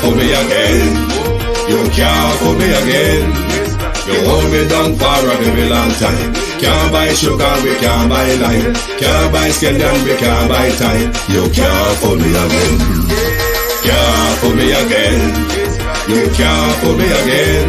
fool me again. You can't fool me again. You hold me down for a very long time. Can't buy sugar, we can't buy lime. Can't buy scallion, we can't buy time. You can't fool me again. Can't fool me again. You can't fool me again.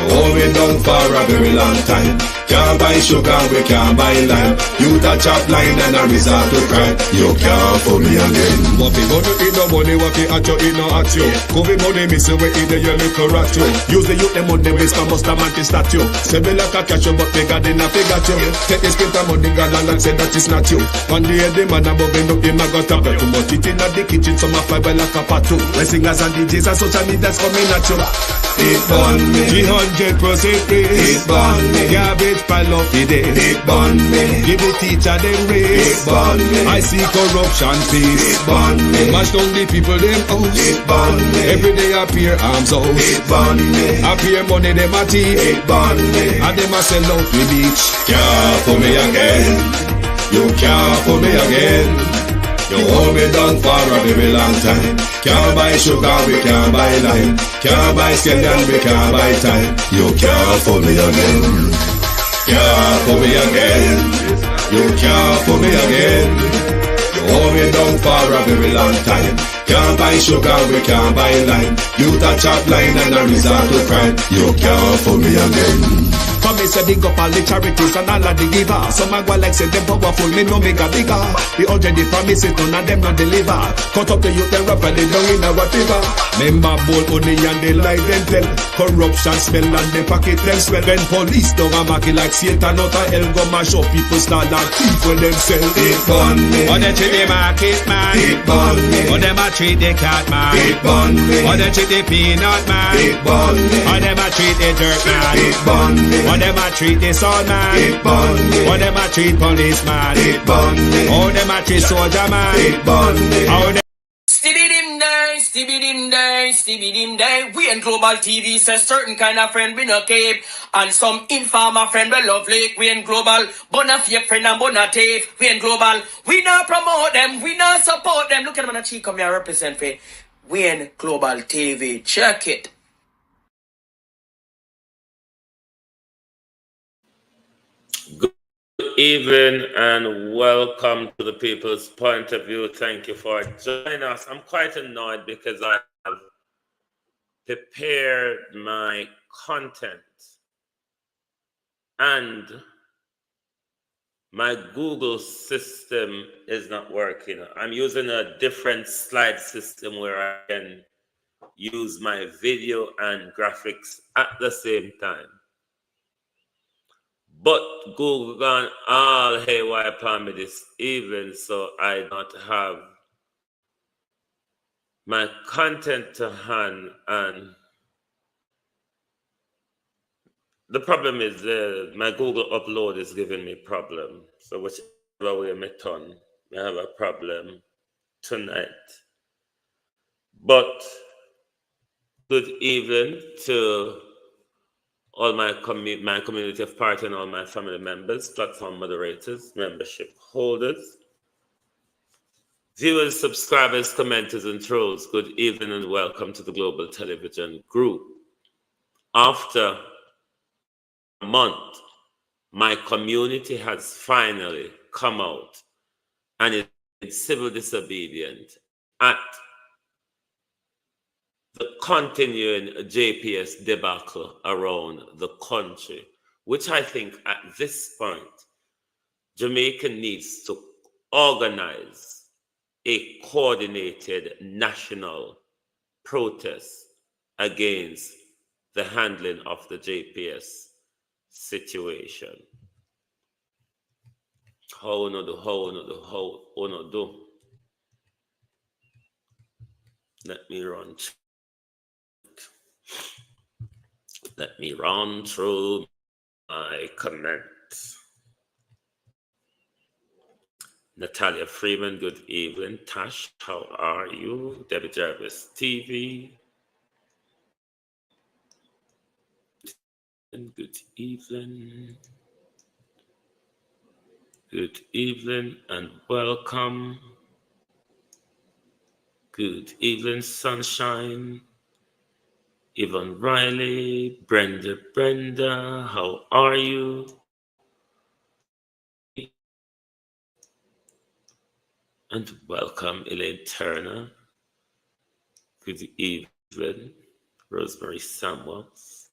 Hold me down for a very long time. Can't buy sugar, we can't buy lime. You touch up line and a resort to crime. You can't fool me again. What we gonna eat no money, what we at you, eat no at you. COVID money, miss away in the your little rat you. Use the youth, the money, waste a must a mantis statue. Say me like a catch you, but bigger than a figure you. Take the spit of money, galang and say that is not you. One day the man above end up him a got a bet. Too much it in the kitchen, some a fly well like a patu. The singers and DJs and social media's coming at you. It burn me. 300% raise. It burn me. Garbage pile of the day. It burn me. Give the teacher them raise. It burn me. I see corruption face. It burn me. Mash down the people them house. It burn me. Every day appear arms out. It burn me. Appear money them a thief. It burn me. And them a sell out the beach. Can't fool me again. You can't fool me again. You hold me down for a very long time. Can't buy sugar, we can't buy lime. Can't buy scallion, we can't buy time. You can't fool me again. Can't fool me again. You can't fool me again. You hold me down for a very long time. Can't buy sugar, we can't buy lime. You touch up line and a resort to crime. You can't fool me again. For me say big up all the charities and all of the givers. Some a go like say them powerful, me no make a bigger. The already promises none of them not deliver. Cut up the youth them rap and they down in our river. Member bold money and they lie them tell. Corruption smell and they pocket them swell. When police don't a market like Satan out of hell go mash up people start like thief when them sell. It burn me. Or they treat the market man. It burn me. Or them a treat the cat man. It burn me. Or they treat the peanut man. It burn me. Or them a treat the dirt man. It burn me. Or them a treat the son man. It burn me. Or them a treat policeman. It burn me. Or them a treat soldier man. It burn me. Or them Stibbidim day, stibbidim day, stibbidim day. We in Global TV says certain kind of friend we no keep. And some informer friend we love like we in Global. Bona fake friend and bona tape. We in Global. We not promote them, we not support them. Look at them on the cheek come here represent for we in Global TV. Check it. Good evening and welcome to the People's Point of View. Thank you for joining us. I'm quite annoyed because I have prepared my content and my Google system is not working. I'm using a different slide system where I can use my video and graphics at the same time. But Google gone all haywire upon me this evening, so I don't have my content to hand. And the problem is my Google upload is giving me problem. So whichever way I turn, I have a problem tonight. But good evening to all my community of party and all my family members, platform moderators, membership holders, viewers, subscribers, commenters, and trolls. Good evening and welcome to the Global Television Group. After a month, my community has finally come out and is civil disobedient at the continuing JPS debacle around the country, which I think at this point, Jamaica needs to organize a coordinated national protest against the handling of the JPS situation. How no do. Let me run through my comments. Natalia Freeman, good evening. Tash, how are you? Debbie Jarvis TV. And good evening. Good evening and welcome. Good evening, Sunshine. Yvonne Riley, Brenda, how are you? And welcome, Elaine Turner. Good evening, Rosemary Samuels,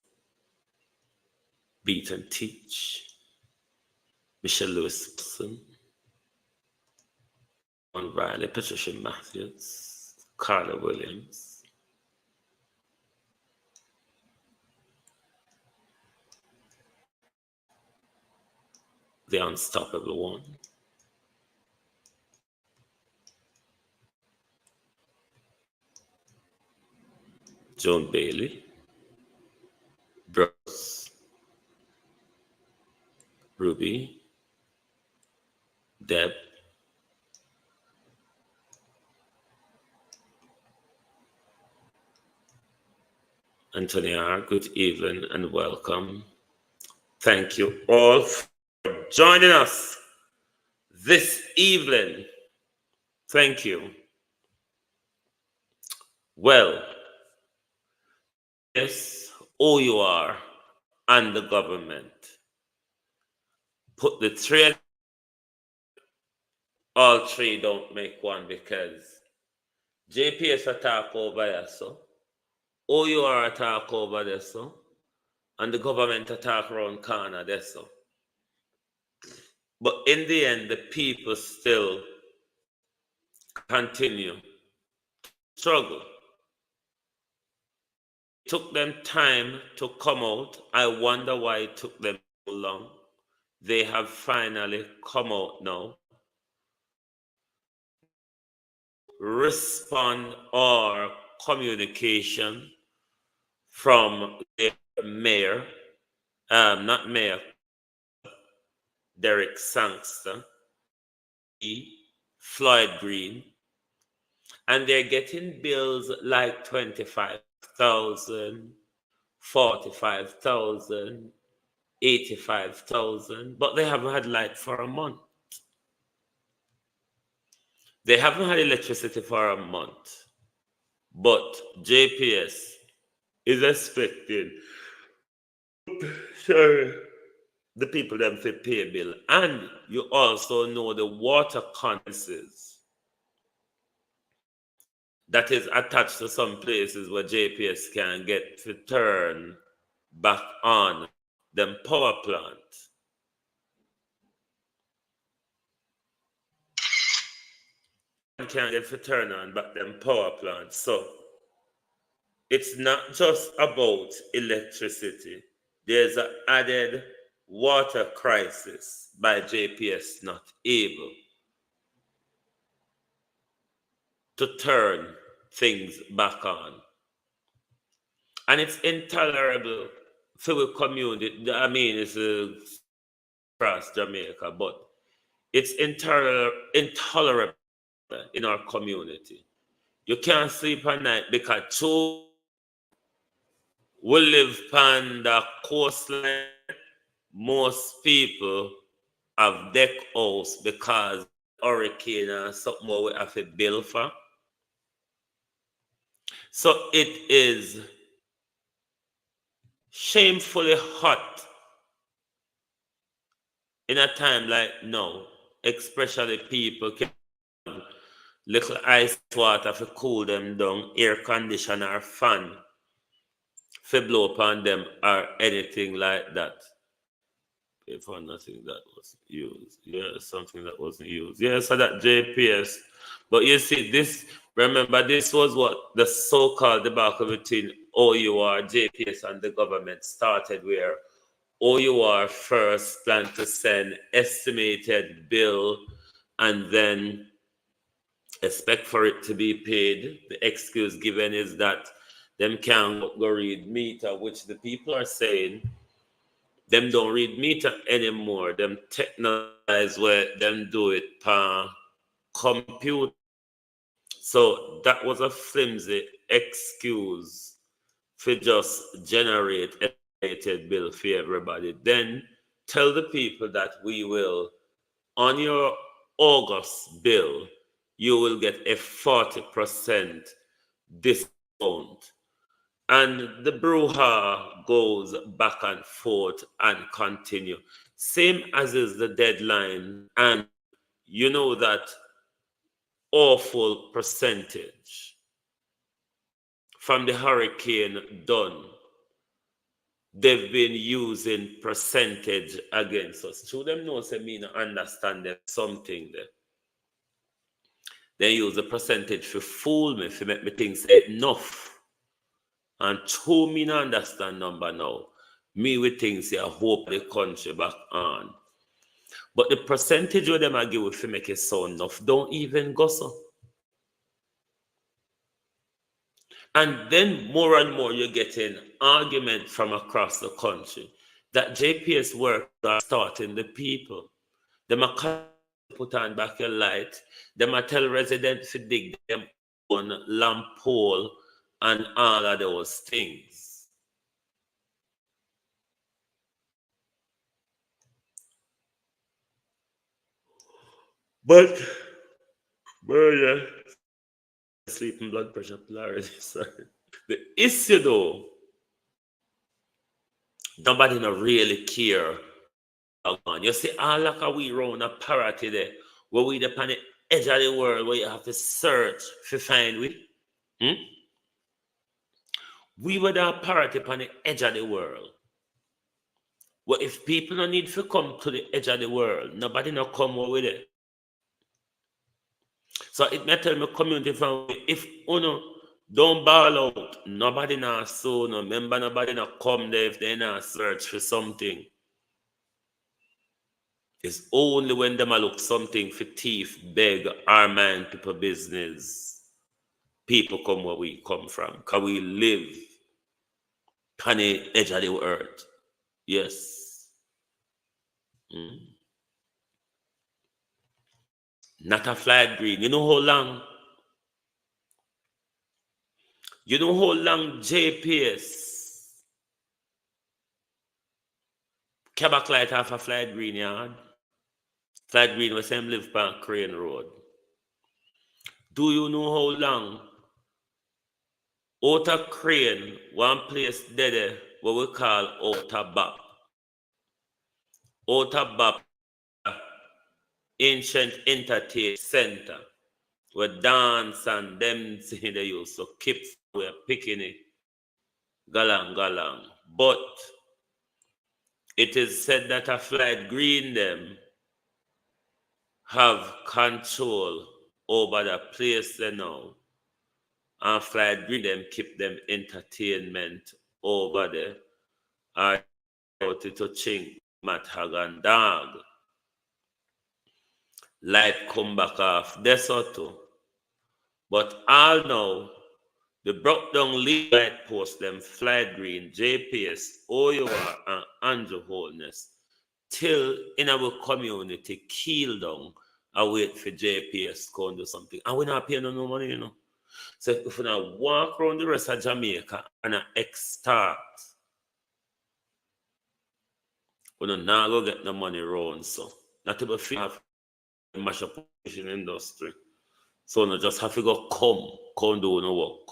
Beat and Teach, Michelle Lewis Wilson, Yvonne Riley, Patricia Matthews, Carla Williams, the Unstoppable One, Joan Bailey, Brooks, Ruby, Deb, Antonia, good evening and welcome. Thank you all for joining us this evening. Thank you. Well, yes, OUR and the government put the three, all three don't make one, because JPS attack over there, so OUR attack over there, so, and the government attack around corner there, so. But in the end, the people still continue to struggle. It took them time to come out. I wonder why it took them so long. They have finally come out now. Respond or communication from the mayor, not mayor, Derek Sangster, Floyd Green, and they're getting bills like 25,000, 45,000, 85,000, but they haven't had light for a month. They haven't had electricity for a month, but JPS is expecting the people them to pay a bill. And you also know the water condenses that is attached to some places where JPS can get to turn back on them power plant. Can get to turn on back them power plants. So it's not just about electricity. There's an added water crisis by JPS not able to turn things back on. And it's intolerable for the community. I mean, it's across Jamaica, but it's intolerable in our community. You can't sleep at night because two will live on the coastline. Most people have deck house because hurricane and something more we have to build for. So it is shamefully hot in a time like now, especially people can have little ice water to cool them down, air conditioner, fan to blow upon them or anything like that. For nothing that was used. Yeah, something that wasn't used. Yeah, so that JPS. But you see, this, remember, this was what the so-called debacle between OUR, JPS, and the government started, where OUR first planned to send estimated bill and then expect for it to be paid. The excuse given is that them can't go read meter, which the people are saying them don't read meter anymore. Them technologize where them do it per computer. So that was a flimsy excuse for just generate a estimated bill for everybody. Then tell the people that we will, on your August bill, you will get a 40% discount. And the brouhaha goes back and forth and continue. Same as is the deadline. And you know that awful percentage from the hurricane done. They've been using percentage against us. Through them know say me not understand them something there. They use the percentage to fool me, to make me think say enough. And through me not understand number now. Me we think say I hope the country back on. But the percentage of them I give if you make it sound enough, don't even go so. And then more and more you're getting argument from across the country that JPS work are starting the people. Them a put on back your light. Them a tell residents to dig them on lamp pole and all of those things. But, yeah, sleeping blood pressure polarity. Sorry. The issue though, nobody not really care. You see, all like we round a parity there, where we the on the edge of the world, where you have to search to find we. We were the parity on the edge of the world. Well, if people don't need to come to the edge of the world, nobody not come with it. So it may tell me community from if uno don't ball out, nobody not so no member, nobody not come there if they not search for something. It's only when them a look something for thief, beg, or mind people business. People come where we come from. Because we live on the edge of the earth. Yes. Not a flag green. You know how long? You know how long JPS Quebec light off a flag green yard? Flag green was him live on Crane Road. Do you know how long? Outer Crane, one place there, what we call Outer Bap. Outer Bap, ancient entertainment center, where dance and them things they used to keep we're picking it, galang. But it is said that a flight green them have control over the place they know. And flight green them keep them entertainment over there. I out to chink Matt Hagan dog. Light come back off Desoto. But all now, the broke down lead light post them flight green, JPS, Oyowa, and Andrew Holness till in our community keel down and wait for JPS to go and do something. And we're not paying no money, you know. So if we now walk around the rest of Jamaica and start, we don't now go get the money around, so not to be feel mash up in industry. So no just have to go come do no work.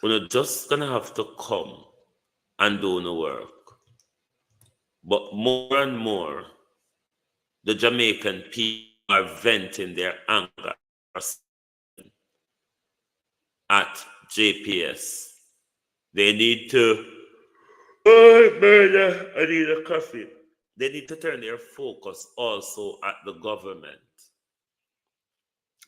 We're just gonna have to come and do no work. But more and more, the Jamaican people are venting their anger at JPS. They need to, I need a coffee. They need to turn their focus also at the government.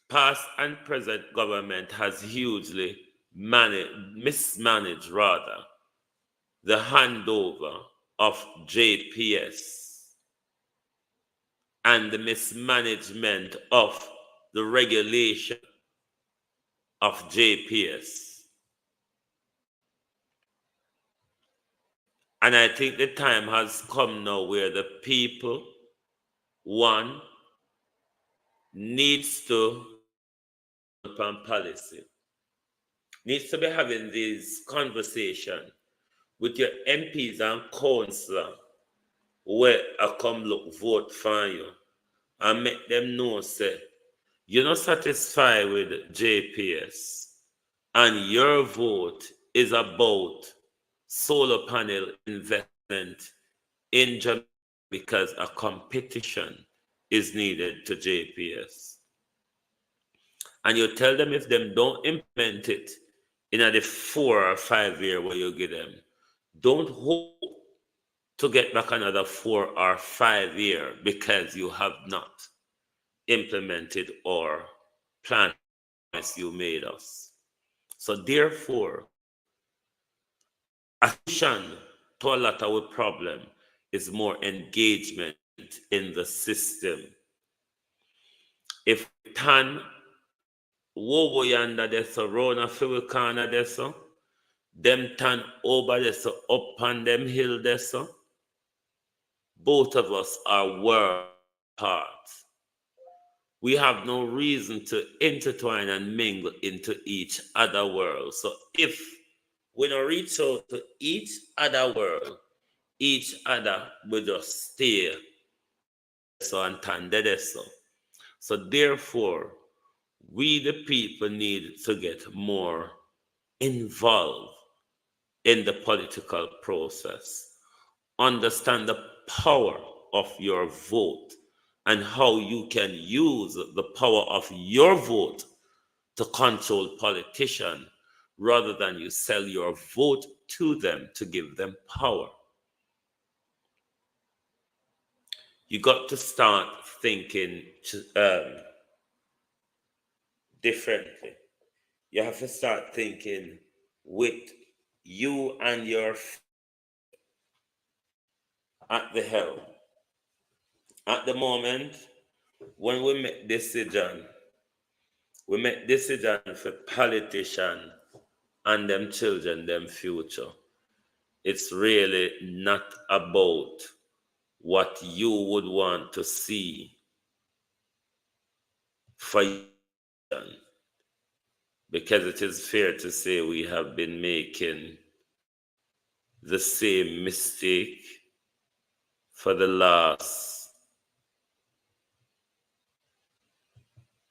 Past and present government has hugely mismanaged the handover of JPS and the mismanagement of the regulation of JPS. And I think the time has come now where the people, one, needs to upon policy, needs to be having these conversations with your MPs and councillors where I come look vote for you and make them know, say, you're not satisfied with JPS, and your vote is about solar panel investment in Jamaica because a competition is needed to JPS. And you tell them if them don't implement it in the 4 or 5 year where you give them, don't hope to get back another 4 or 5 year because you have not implemented or planned as you made us. So therefore, a solution to a lot of our problem is more engagement in the system. If tan wowo yanda deso rona fiwi kana deso, them tan over deso up on them hill deso, both of us are world apart. We have no reason to intertwine and mingle into each other world. So if we don't reach out to each other world, each other will just stay so and tanded so. So therefore, we the people need to get more involved in the political process. Understand the power of your vote and how you can use the power of your vote to control politicians rather than you sell your vote to them to give them power. You got to start thinking differently. You have to start thinking with you and your at the helm. At the moment, when we make decision for politicians and them children, them future. It's really not about what you would want to see for you. Because it is fair to say we have been making the same mistake for the last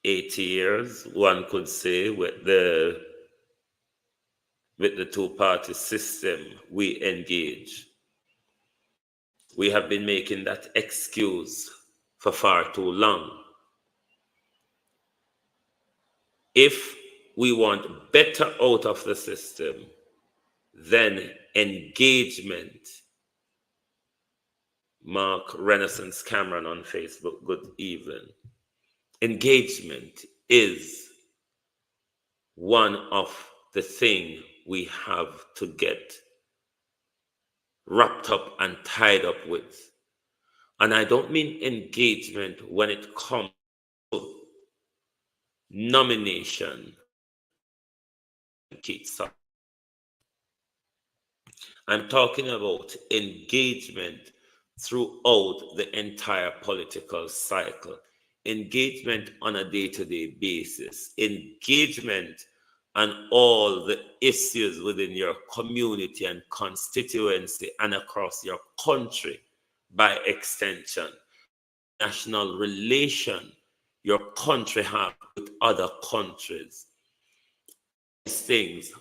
80 years, one could say, with the two-party system we engage. We have been making that excuse for far too long. If we want better out of the system, then engagement. Mark Renaissance Cameron on Facebook, good evening. Engagement is one of the things we have to get wrapped up and tied up with. And I don't mean engagement when it comes to nomination. I'm talking about engagement throughout the entire political cycle. Engagement on a day-to-day basis. Engagement on all the issues within your community and constituency and across your country by extension. National relation your country has with other countries. These things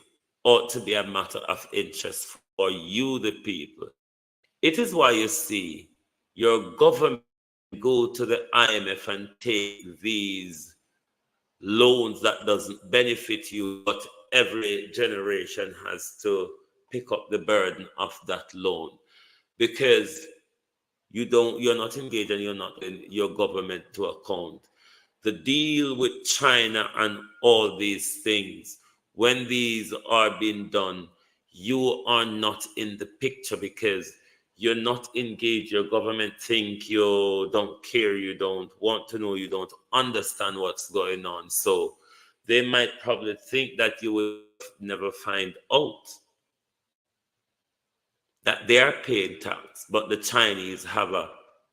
ought to be a matter of interest for you, the people. It is why you see your government go to the IMF and take these loans that doesn't benefit you, but every generation has to pick up the burden of that loan because you're not engaged and you're not in your government to account. The deal with China and all these things, when these are being done, you are not in the picture because you're not engaged. Your government think you don't care, you don't want to know, you don't understand what's going on. So they might probably think that you will never find out that they are paying tax, but the Chinese have a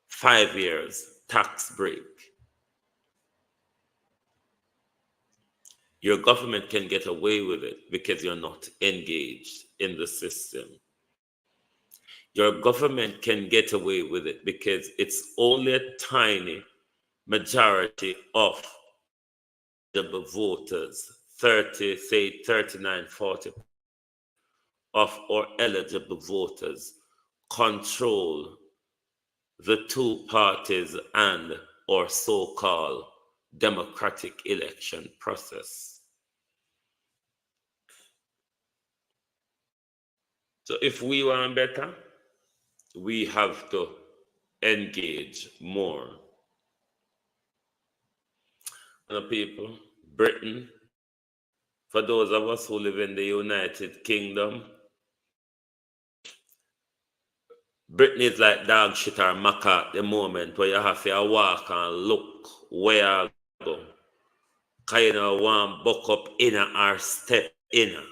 5 years tax break. Your government can get away with it because you're not engaged in the system. Your government can get away with it because it's only a tiny majority of the voters, 39-40 of our eligible voters control the two parties and or so-called democratic election process. So if we want better, we have to engage more. People, Britain, for those of us who live in the United Kingdom, Britain is like dog shit or maca at the moment where you have to walk and look where you go. Because you know, one buck up inner or step inner.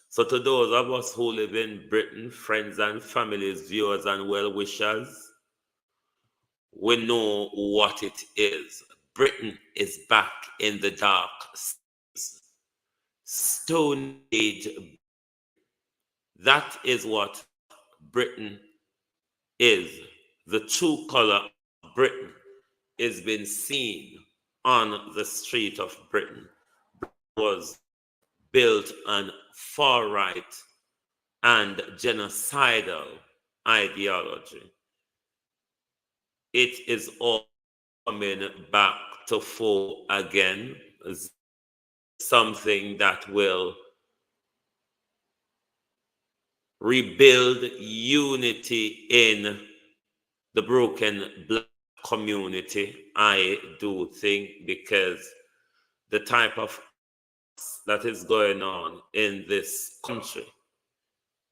So to those of us who live in Britain, friends and families, viewers and well-wishers, we know what it is. Britain is back in the dark Stone Age. That is what Britain is. The true color of Britain is being seen on the street of Britain. Britain was built on far-right and genocidal ideology. It is all coming back to full again, something that will rebuild unity in the broken black community, I do think, because the type of that is going on in this country,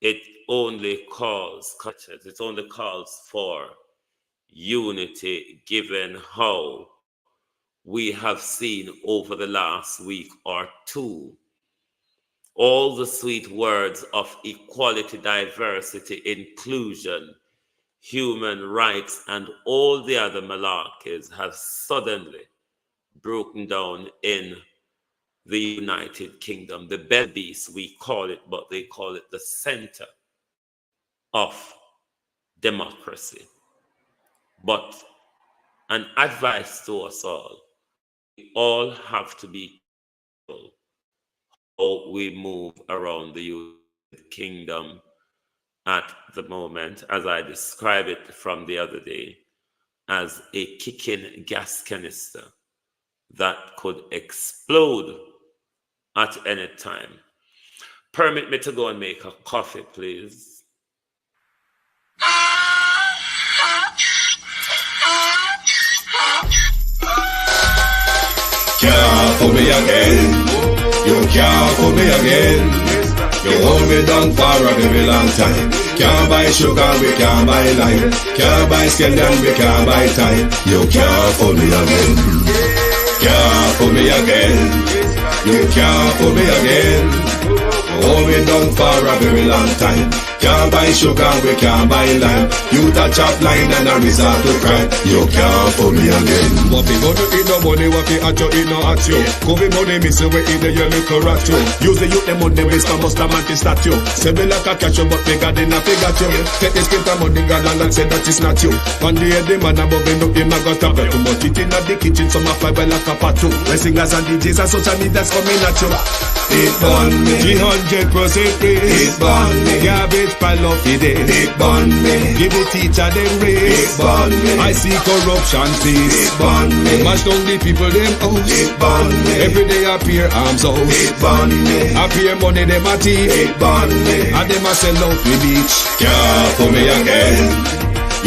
it only calls for unity, given how we have seen over the last week or two all the sweet words of equality, diversity, inclusion, human rights, and all the other malarkeys have suddenly broken down in the United Kingdom. The beast, we call it, but they call it the center of democracy. But an advice to us all, we all have to be careful how we move around the United Kingdom at the moment, as I described it from the other day, as a kicking gas canister that could explode at any time. Permit me to go and make a coffee, please. Care for me again, you care for me again. You hold me down for a very long time. Can't buy sugar, we can't buy lime. Can't buy scallion, we can't buy time. You care for me again, care for me again. You care for me again. Hold me down for a very long time. Can't buy sugar, we can't buy lime. You touch up line and a resort to cry. You care for me again. What we gonna eat no money, what we at you, eat no at you. Covid money, miss away in the year little rat you. Use the youth, the money, waste my must have manti statue. Say me like a catch you, but me got in a figure you. Take the script of money, girl, and say that it's not you. One day the man above me, look him, I got a bet. Too much eating at the kitchen, some of my well like a pat too. My singers and DJs and social media's coming at you. It burn me, 300% raise. It burn me, garbage pile of the day. it burn me, Give the teacher them it raise. burn me, I see corruption please. it burn me, Mash down the people them house. it burn me, Every day appear arms out. it burn me, Appear money them a thief. it burn me. And them a sell out the beach. Care for me again,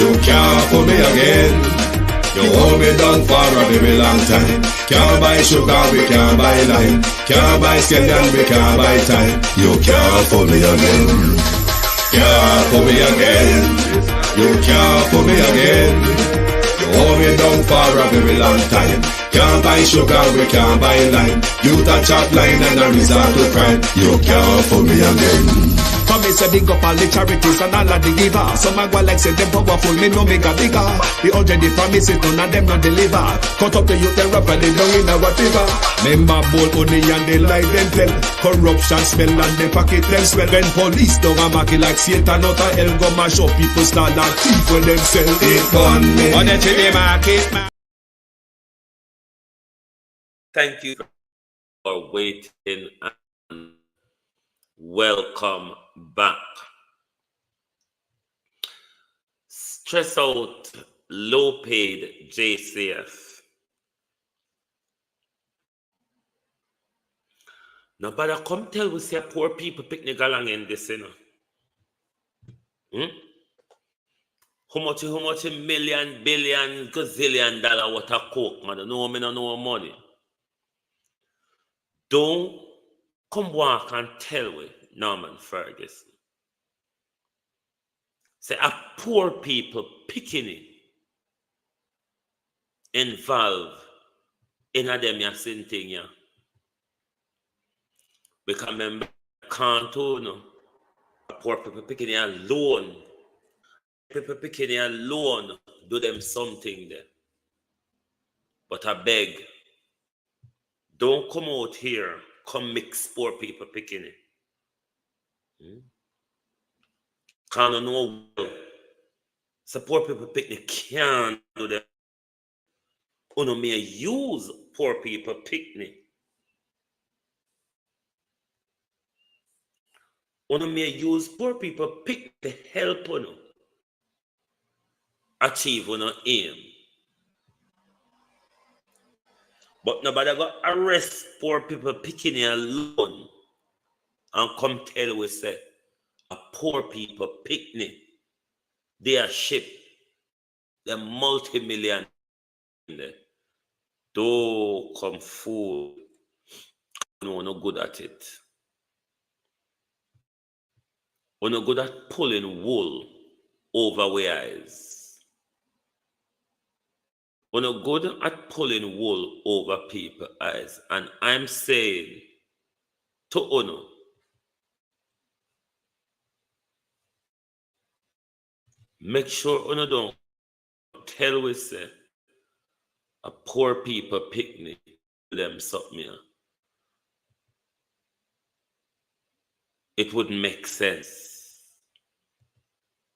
you care for me again. You hold me down for a very long time. Can't buy sugar, we can't buy lime. Can't buy scallion, we can't buy time. You care for me again, care for me again. You care for me again. You hold me down for a very long time. Can't buy sugar, we can't buy lime. You touch up line and a resort to crime. You care for me again. Come me say big up all the charities and all of the givers. Some a go like say them powerful, me no make a bigger. The urgent the promises, none of them not deliver. Cut up the youth and rapper, they down in our fever. Member bold money and they lie them tell. Corruption smell and they pocket them swell. When police don't a market like Satan out of hell, go mash up people start like thief when them sell. It gun me on the TV market. Thank you for waiting and welcome back. Stress out, low paid JCF. Now, but come tell we say poor people picnic along in this, you know. How much million, billion, gazillion dollar what a coke, man? No, me no know money. Don't come walk and tell we, Norman Ferguson. Say a poor people picking it involved in a them same thing, yeah. Because remember, can't no. Poor people picking it alone. People picking it alone, do them something there. But I beg, don't come out here, come mix poor people picking it. Can't know well. So poor people picnic can't do that. Uno may use poor people picnic. Uno may use poor people picnic to help uno achieve uno aim. But nobody got arrest poor people picking it alone and come tell we say a poor people picnic. They are ship. They're multi-million. Don't come fool. No, no good at it. We're not good at pulling wool over our eyes. We're not good at pulling wool over people's eyes. And I'm saying to Uno, make sure Uno don't tell we say a poor people picnic them something. It wouldn't make sense.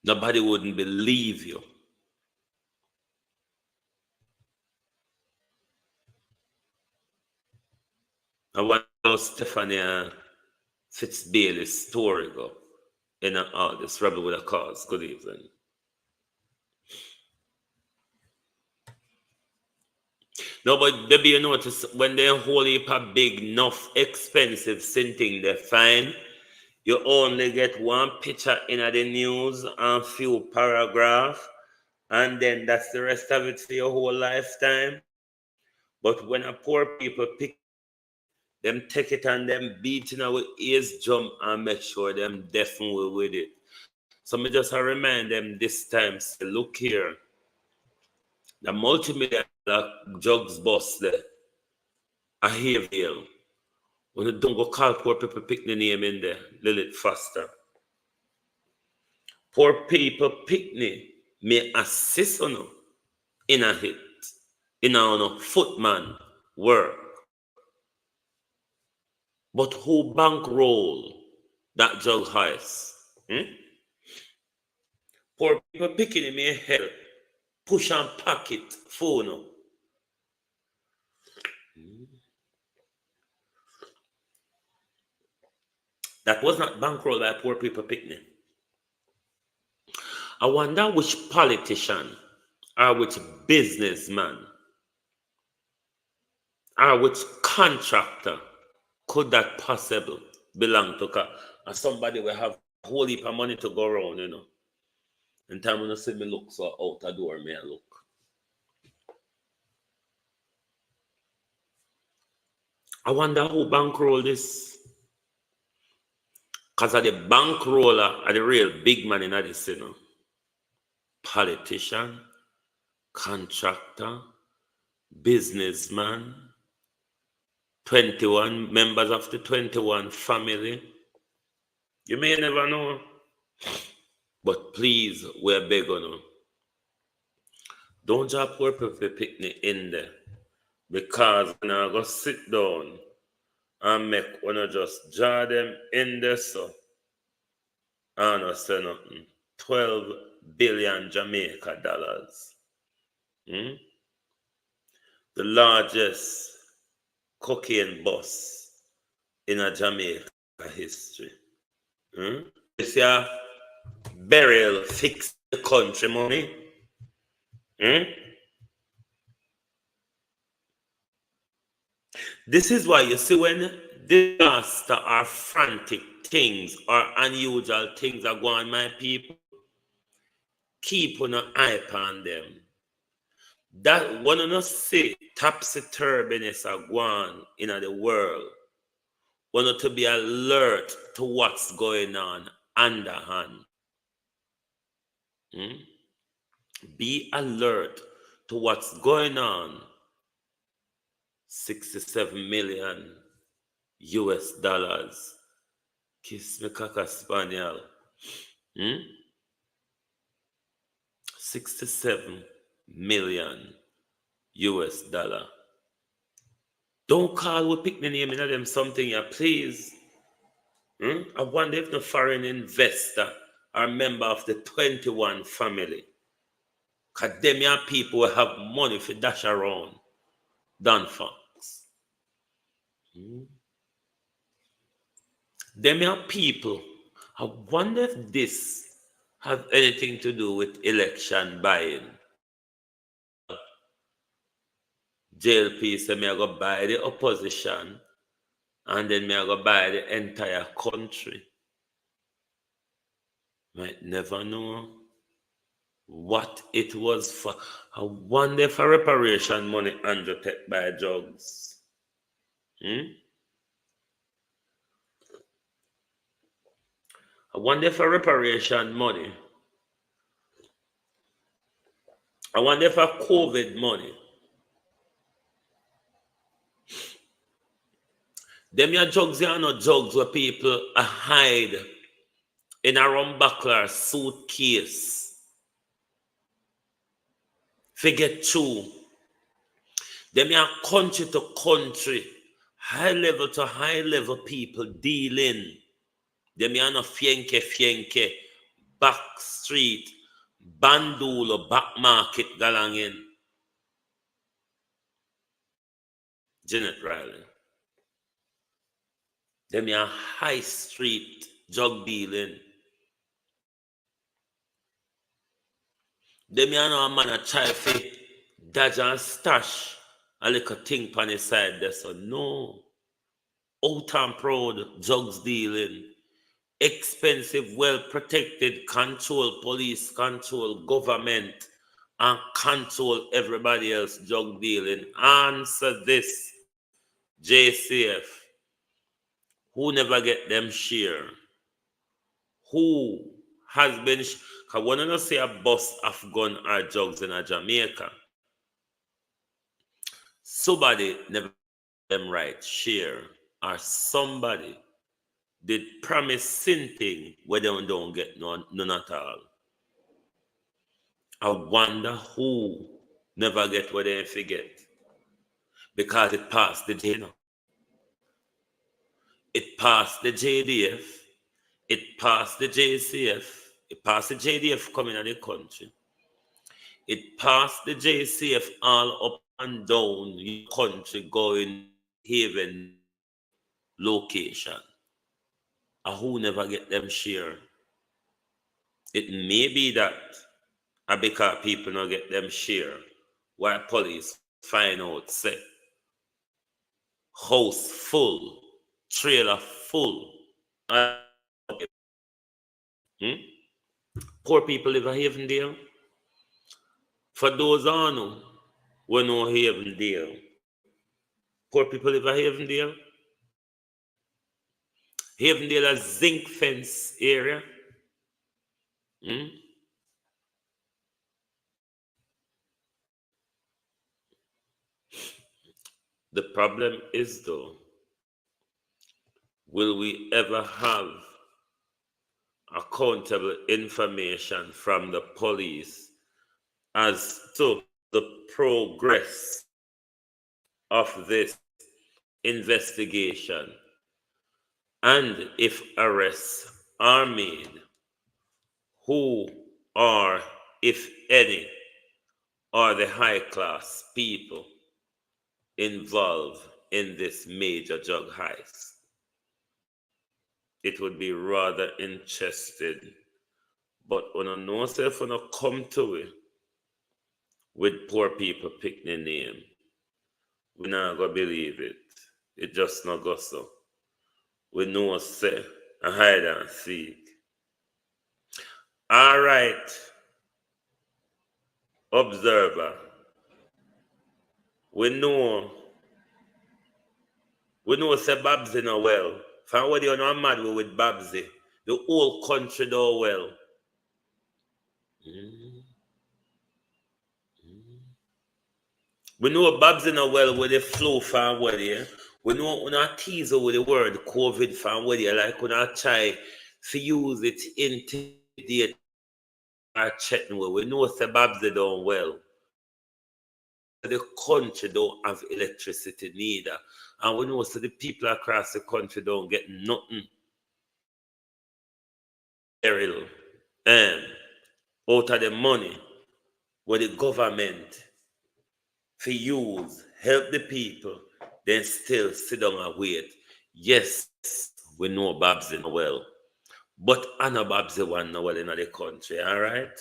Nobody wouldn't believe you. I want to know Stephanie Fitzbailey's story go in this Rebel with a Cause. Good evening. No, but baby, you notice when they whole heap of big, enough, expensive thing they find, you only get one picture in the news and few paragraphs, and then that's the rest of it for your whole lifetime. But when a poor people pick them, take it and them beating our ears jump and make sure them definitely with it. So me just remind them this time, say, look here, the multi-million drugs bust there, I hear you. When you don't go call poor people, pick the name in there, Lilith Foster. Poor people picnic may assist on in a hit, in a footman work. But who bankroll that drug heist? Poor people picking may help push and packet phone. That was not bankrolled by poor people picnic. I wonder which politician or which businessman or which contractor could that possibly belong to? And somebody will have a whole heap of money to go around, you know. And time when I see me look so out the door, may I look. I wonder who bankroll this. Because of the bankroller are the real big man in this, you know. Politician, contractor, businessman, 21 members of the 21 family. You may never know. But please, we're beg on you. Don't drop poor people picnic in there. Because when I go sit down and make one of just draw them in there, so I don't say nothing. 12 billion Jamaica dollars. The largest cocaine bust in a Jamaica history. This year, burial fix the country money. This is why you see when disaster or frantic things or unusual things are going on, my people, keep on an eye on them. That one of us say topsy-turviness are going on in the world. One to be alert to what's going on underhand. Be alert to what's going on. 67 million US dollars. Kiss me caca spaniel. 67 million US dollar. Don't call with pick the name in them something, please. I wonder if the foreign investor are member of the 21 family. Because them people will have money for dash around. Done Fox. Them people, I wonder if this have anything to do with election buying. JLP said, me I go buy the opposition and then me I go buy the entire country. Might never know what it was for. I wonder if a reparation money Andrew take by drugs. I wonder if a reparation money. I wonder if a COVID money. Them your drugs are not drugs where people hide in a rumbuckler suitcase. Forget true. Them your country to country, high level to high level people dealing. Them are no fienke, back street, bandul or back market galangin. Janet Riley. Them are high street drug dealing. Them are no man a try for dodge and stash a little thing on the side there. So no. Out and proud drugs dealing. Expensive, well-protected, control police, control government, and control everybody else drug dealing. Answer this, JCF. Who never get them share? Who has been... Because when you say a bust of gun or drugs in a Jamaica, somebody never get them right share, or somebody did promise something where they don't get none at all. I wonder who never get what they forget. Because it passed the JNO. It passed the JDF. It passed the JCF. It passed the JDF coming in the country. It passed the JCF all up and down the country going haven location. Who never get them share. It may be that because people not get them share, why police find out, say, house full, trailer full. Poor people live in Havendale. For those on who know Havendale, poor people live in Havendale. Havendale is a zinc fence area. The problem is, though, will we ever have accountable information from the police as to the progress of this investigation, and if arrests are made, who are, if any, are the high-class people involved in this major drug heist. It would be rather interesting, but when I know if when I come to it with poor people pick their name, we not gonna believe it. It just not go so. We know say a hide and seek. All right, observer. We know say Babsy no well. From what you know mad with Babsy. The whole country do well. We know Babsy no well with the flow from what you. We know when I tease with the word COVID from what you like when I try to use it into the chatting with. We know say Babsy don't well. The country don't have electricity neither. And we know so the people across the country don't get nothing. Out of the money where the government for use help the people, then still sit down and wait. Yes, we know Babsy well. But I know Babsy one well in the country, all right?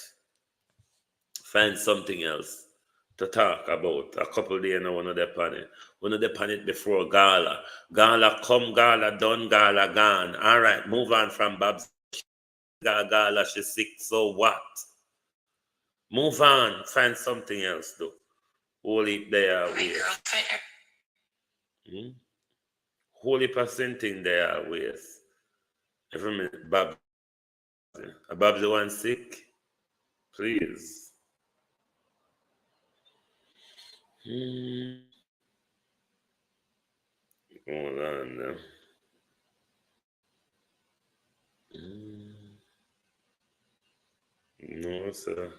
Find something else to talk about. A couple of days now, one of the panic. One of the panic before Gala. Gala come, Gala done, Gala gone. All right, move on from Babs. Gala, she's sick, so what? Move on, find something else, though. Holy there ways. Holy percenting there ways. Every minute, Babs. Babs the one sick? Please. Hold on now. No, sir.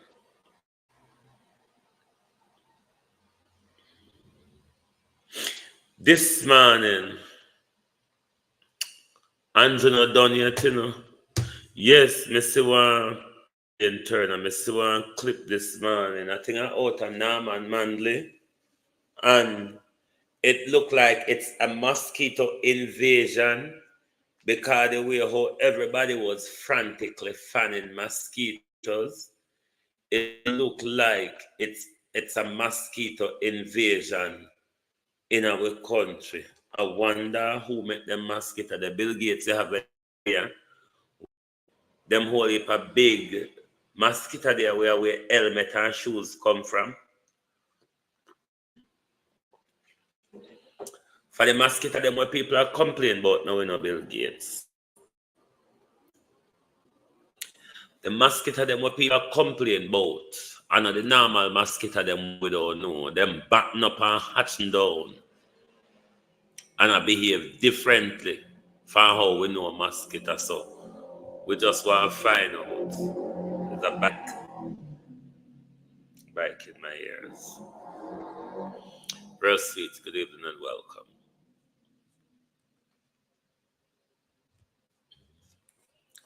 This morning, Angela done yet, you know. Yes, Mr. One in turn, and Mr. One clip this morning. I think I out of Norman Manley. And it looked like it's a mosquito invasion because the way how everybody was frantically fanning mosquitoes, it looked like it's a mosquito invasion in our country. I wonder who made them mosquito. The Bill Gates they have here. Them whole heap a big mosquito there where helmet and shoes come from. For the mosquito, them what people are complaining about now in Bill Gates. The mosquito, them what people are complaining about. And the normal mosquito, them we don't know. Them batten up and hatching down. And I behave differently from how we know mosquito. So we just want to find out. There's a bite in my ears. Real sweet, good evening and welcome.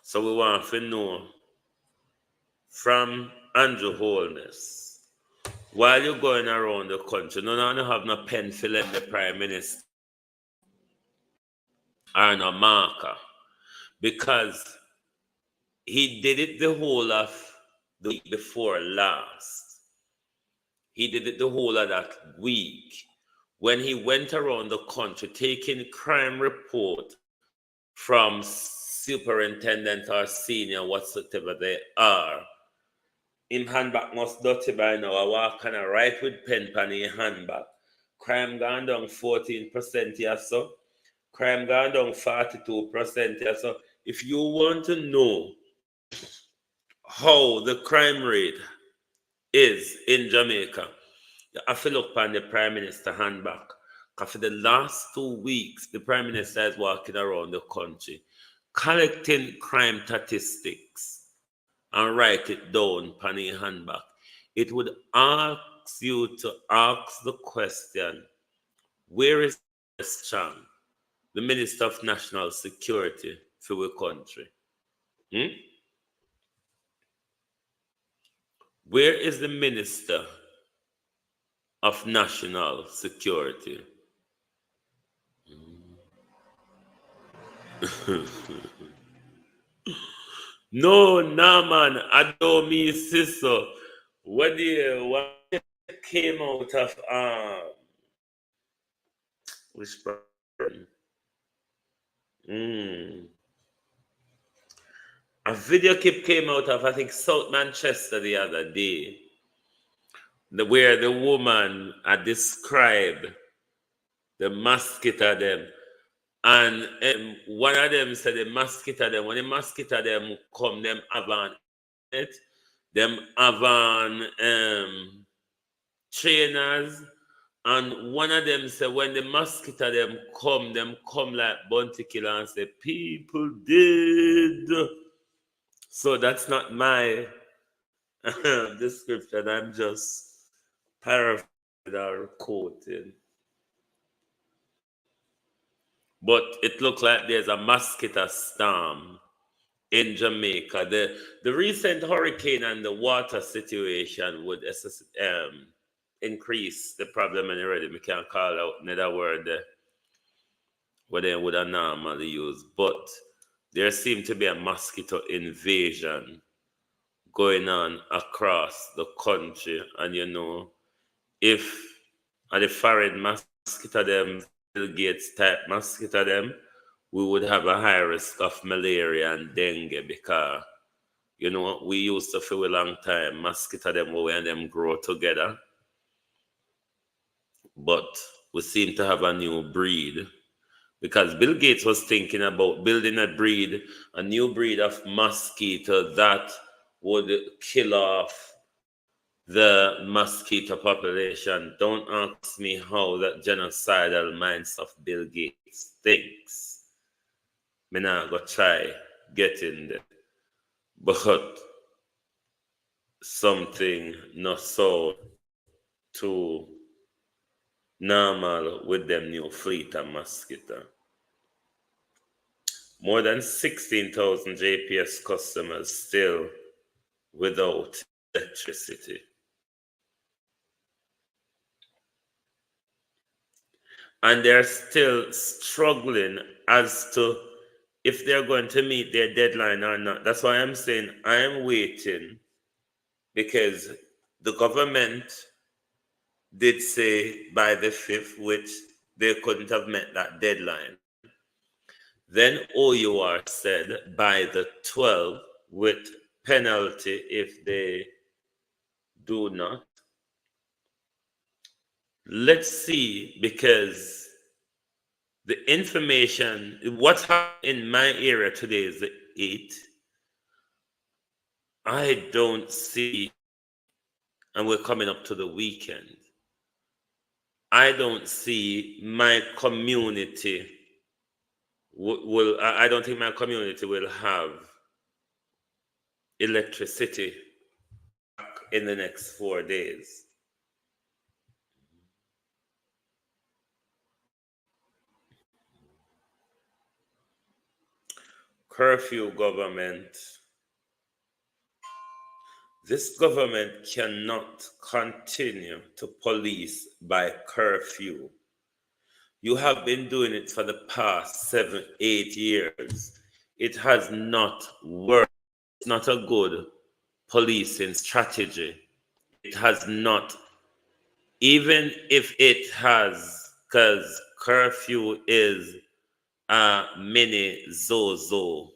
So we want to know from Andrew Holness, while you're going around the country, none have no pen to let the Prime Minister or no marker, because he did it the whole of the week before last. He did it the whole of that week when he went around the country taking crime report from superintendent or senior, whatsoever they are. Him handbag must dirty by now. I walk and I write with pen pan in handbag. Crime gone down 14% here, so. Crime gone down 42% here, so. If you want to know how the crime rate is in Jamaica, you have to look on the Prime Minister handbag. Because for the last 2 weeks, the Prime Minister is walking around the country collecting crime statistics and write it down on a handbag, it would ask you to ask the question, where is Chang, the Minister of National Security for our country? Where is the Minister of National Security? No, nah, man. I don't mean sister. What came out of which person? A video clip came out of, I think, South Manchester the other day, where the woman had described the mosquito them. And one of them said the mosquito them, when the mosquito them come, them have trainers. And one of them said when the mosquito them come like bounty killer and say, people did. So that's not my description. I'm just paraphrasing or quoting. But it looked like there's a mosquito storm in Jamaica. The recent hurricane and the water situation would increase the problem already. We can't call out another word what they would have normally use. But there seemed to be a mosquito invasion going on across the country. And if at the foreign mosquito them, Bill Gates type mosquito them, we would have a high risk of malaria and dengue because, we used to for a long time, mosquito them when them grow together. But we seem to have a new breed because Bill Gates was thinking about building a new breed of mosquito that would kill off the mosquito population. Don't ask me how that genocidal minds of Bill Gates thinks. Me not go try getting there. But something not so too normal with them new fleet of mosquito. More than 16,000 JPS customers still without electricity. And they're still struggling as to if they're going to meet their deadline or not. That's why I'm saying I am waiting, because the government did say by the 5th, which they couldn't have met that deadline. Then OUR said by the 12th, with penalty if they do not. Let's see, because the information, what's happening in my area today is the 8th. I don't see, and we're coming up to the weekend, I don't see my community I don't think my community will have electricity in the next 4 days. Curfew government. This government cannot continue to police by curfew. You have been doing it for the past 7, 8 years. It has not worked. It's not a good policing strategy. It has not, even if it has, because curfew is a mini Zozo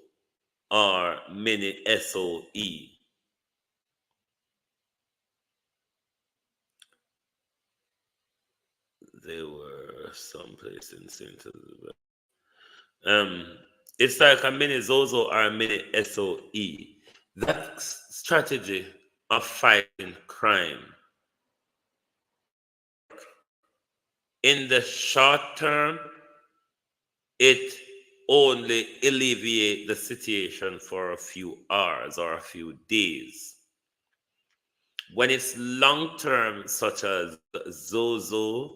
or mini SOE. There were some place in St. Elizabeth. It's like a mini Zozo or a mini SOE. That strategy of fighting crime, in the short term, it only alleviate the situation for a few hours or a few days. When it's long term, such as Zozo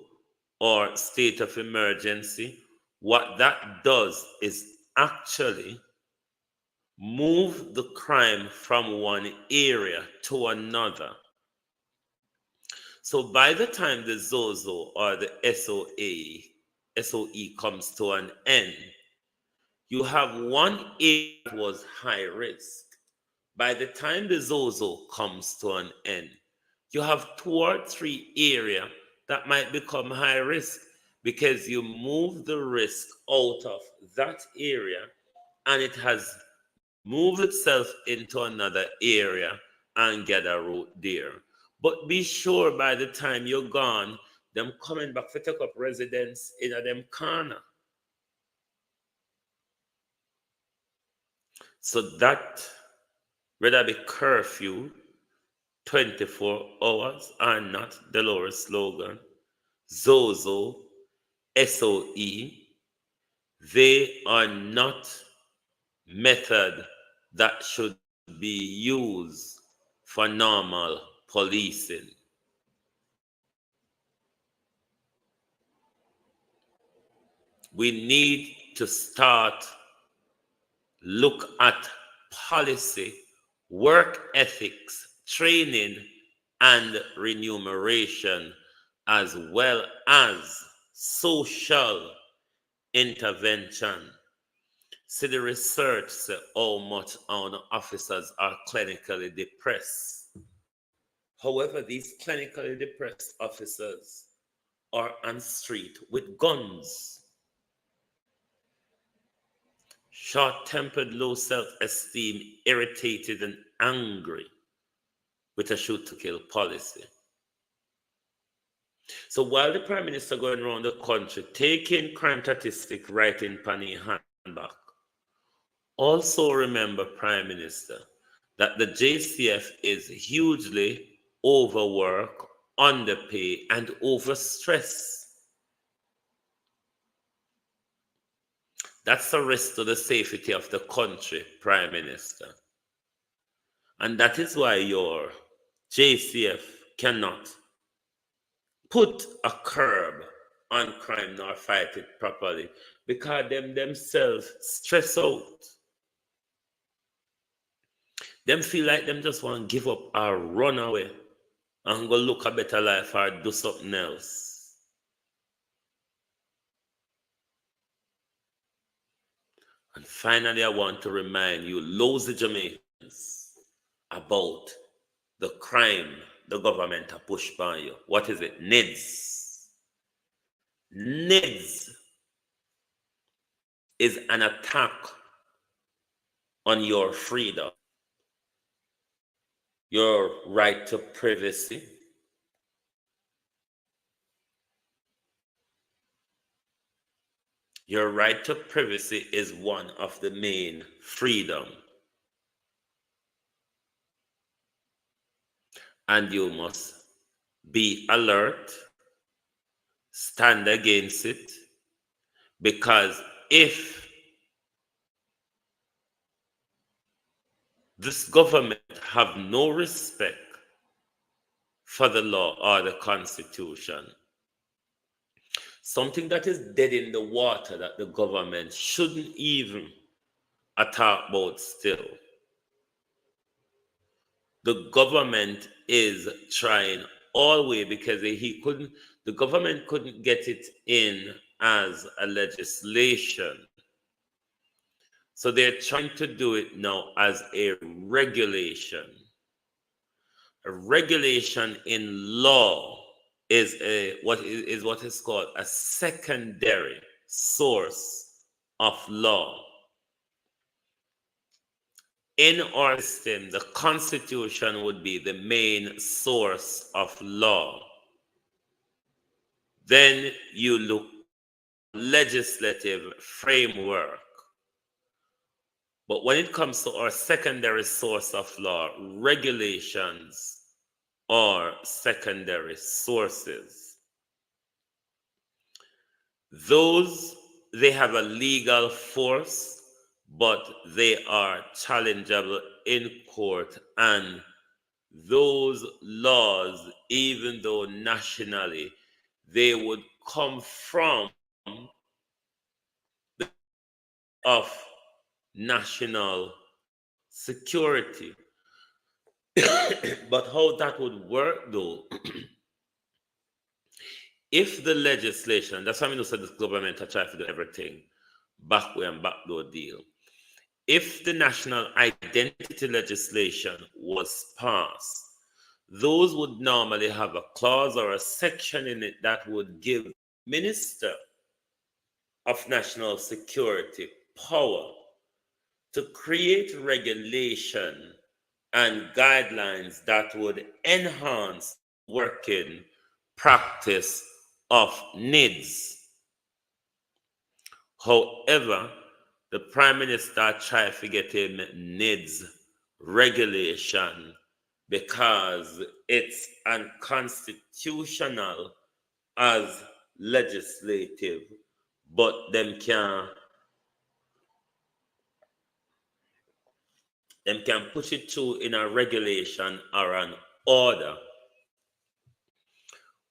or state of emergency, what that does is actually move the crime from one area to another. So by the time the Zozo or the SOE comes to an end, you have one area that was high risk. By the time the Zozo comes to an end, you have 2 or 3 areas that might become high risk because you move the risk out of that area and it has moved itself into another area and get a route there. But be sure by the time you're gone, them coming back to take up residence in a them corner. So that, whether be curfew, 24 hours or not, Dolores slogan, Zozo, SOE, they are not method that should be used for normal policing. We need to start look at policy, work ethics, training, and remuneration, as well as social intervention. See the research say how much our officers are clinically depressed. However, these clinically depressed officers are on street with guns. Short-tempered, low self-esteem, irritated and angry with a shoot-to-kill policy. So while the Prime Minister going around the country taking crime statistic right in Pani handback, also remember, Prime Minister, that the JCF is hugely overworked, underpaid, and overstressed. That's a risk to the safety of the country, Prime Minister. And that is why your JCF cannot put a curb on crime nor fight it properly, because them themselves stress out. Them feel like them just want to give up or run away and go look a better life or do something else. And finally, I want to remind you, lousy Jamaicans, about the crime the government have pushed by you. What is it? NIDS. NIDS is an attack on your freedom, your right to privacy, your right to privacy is one of the main freedom. And you must be alert, stand against it, because if this government have no respect for the law or the Constitution, something that is dead in the water that the government shouldn't even talk about still. The government is trying all way, because the government couldn't get it in as a legislation. So they're trying to do it now as a regulation. A regulation in law is what is called a secondary source of law. In our system, the Constitution would be the main source of law. Then you look at legislative framework. But when it comes to our secondary source of law, regulations are secondary sources. Those they have a legal force, but they are challengeable in court, and those laws, even though nationally they would come from the of national security. But how that would work though, if the legislation, that's why I said this government are trying to do everything backway and backdoor deal. If the national identity legislation was passed, those would normally have a clause or a section in it that would give Minister of National Security power to create regulation and guidelines that would enhance working practice of NIDS. However, the Prime Minister tried to get him NIDS regulation because it's unconstitutional as legislative, but them can push it through in a regulation or an order,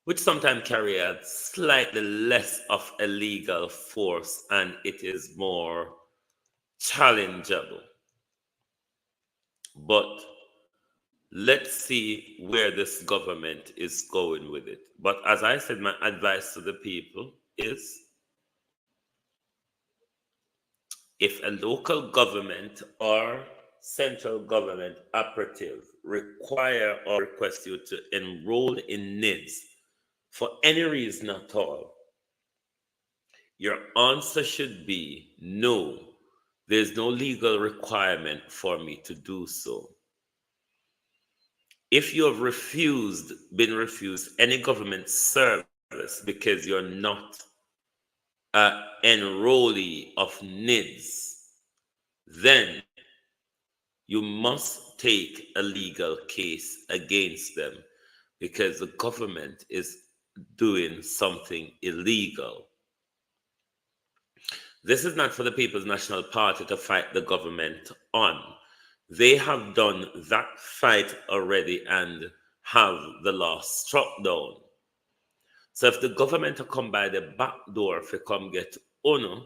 which sometimes carry a slightly less of a legal force and it is more challengeable. But let's see where this government is going with it. But as I said, my advice to the people is, if a local government or central government operative require or request you to enroll in NIDS for any reason at all, your answer should be no. There's no legal requirement for me to do so. If you have been refused any government service because you're not an enrollee of NIDS, then you must take a legal case against them because the government is doing something illegal. This is not for the People's National Party to fight the government on. They have done that fight already and have the law struck down. So if the government will come by the back door to come get UNO,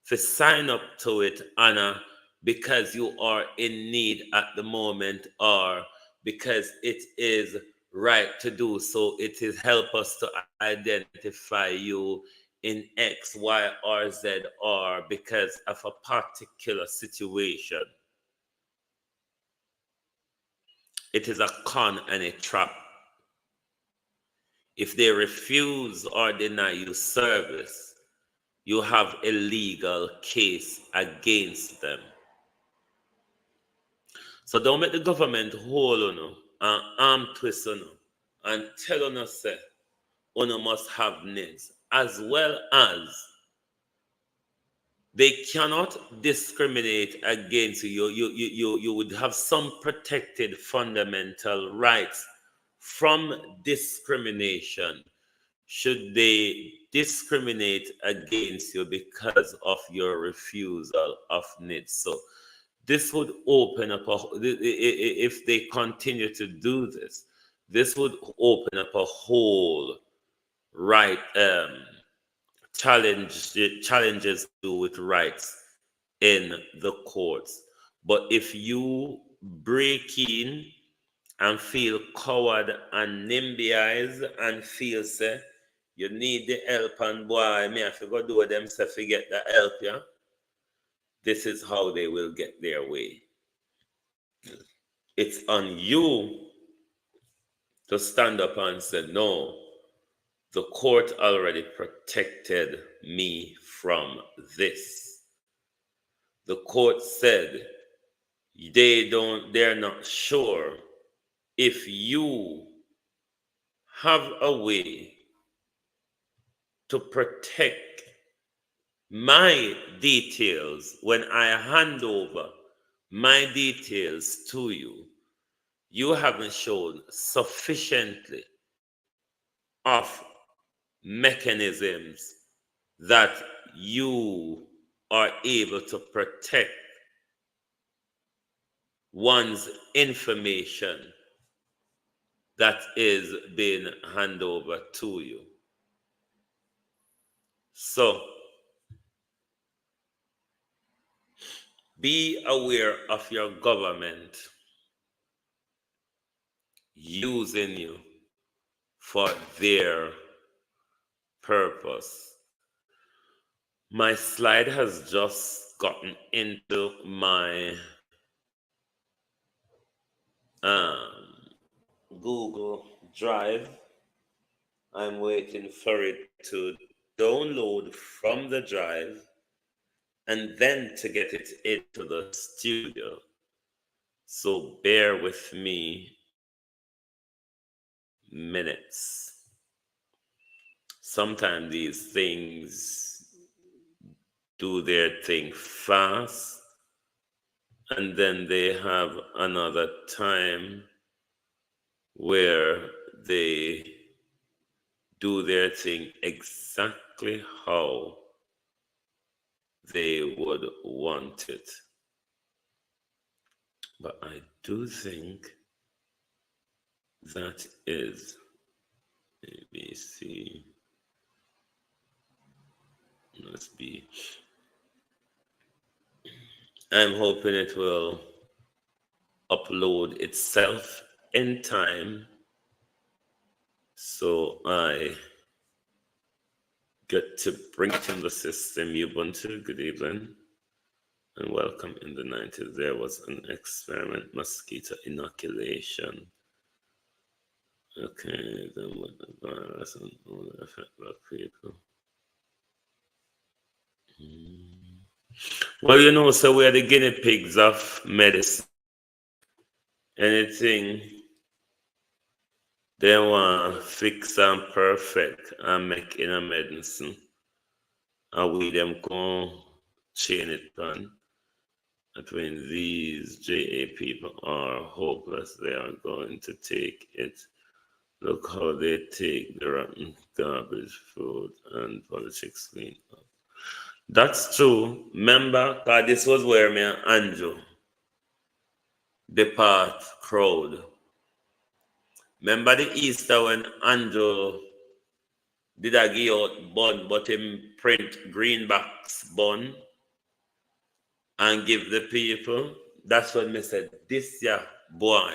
to sign up to it, Anna, because you are in need at the moment, or because it is right to do so, it is help us to identify you in X, Y, or Z, or because of a particular situation. It is a con and a trap. If they refuse or deny you service, you have a legal case against them. So don't make the government hold on and arm twist on and tell on us say UNO must have NIDS, as well as they cannot discriminate against you. You would have some protected fundamental rights from discrimination should they discriminate against you because of your refusal of NIDS. So this would open up, if they continue to do this, this would open up a whole challenges to do with rights in the courts. But if you break in and feel coward and nimbyized and feel say you need the help and boy, me have to go do themselves to get the help, yeah? This is how they will get their way. It's on you to stand up and say, no, the court already protected me from this. The court said they're not sure if you have a way to protect my details when I hand over my details to you. You haven't shown sufficiently of mechanisms that you are able to protect one's information that is being handed over to you. So be aware of your government using you for their purpose. My slide has just gotten into my Google Drive. I'm waiting for it to download from the drive and then to get it into the studio. So bear with me minutes. Sometimes these things do their thing fast, and then they have another time where they do their thing exactly how they would want it. But I do think that is ABC. Let's be. I'm hoping it will upload itself in time, so I get to bring it in the system. Ubuntu, good evening, and welcome. In the 90s, there was an experiment, mosquito inoculation. Okay, then what the virus and all the affect black people. Well, you know, so we're the guinea pigs of medicine. Anything they want fix and perfect and make in a medicine, and we them go chain it on. Between these JA people are hopeless. They are going to take it. Look how they take the rotten garbage food and politics clean up. That's true. Remember, this was where me and Andrew depart crowd. Remember the Easter when Andrew did a give out bun, but him print greenbacks bun and give the people? That's when me said, this ya boy,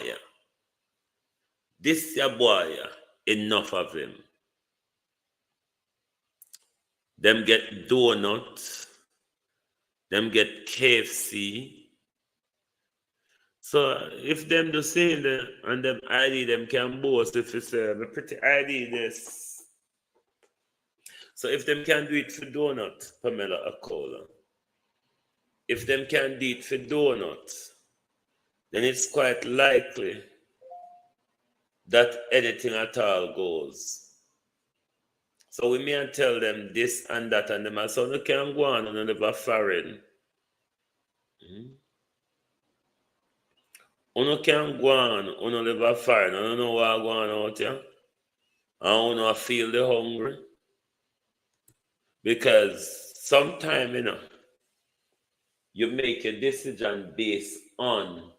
enough of him. Them get donuts, them get KFC. So if them do same and them ID them can boast if it's a pretty ID this. So if them can do it for donut, Pamela Akola. If them can do it for donuts, then it's quite likely that anything at all goes. So we may tell them this and that, and them say, no can go on and never foreign. Uno can go on, uno never foreign, I don't know what go on out here. And uno feel the hungry. Because sometimes, you know, you make a decision based on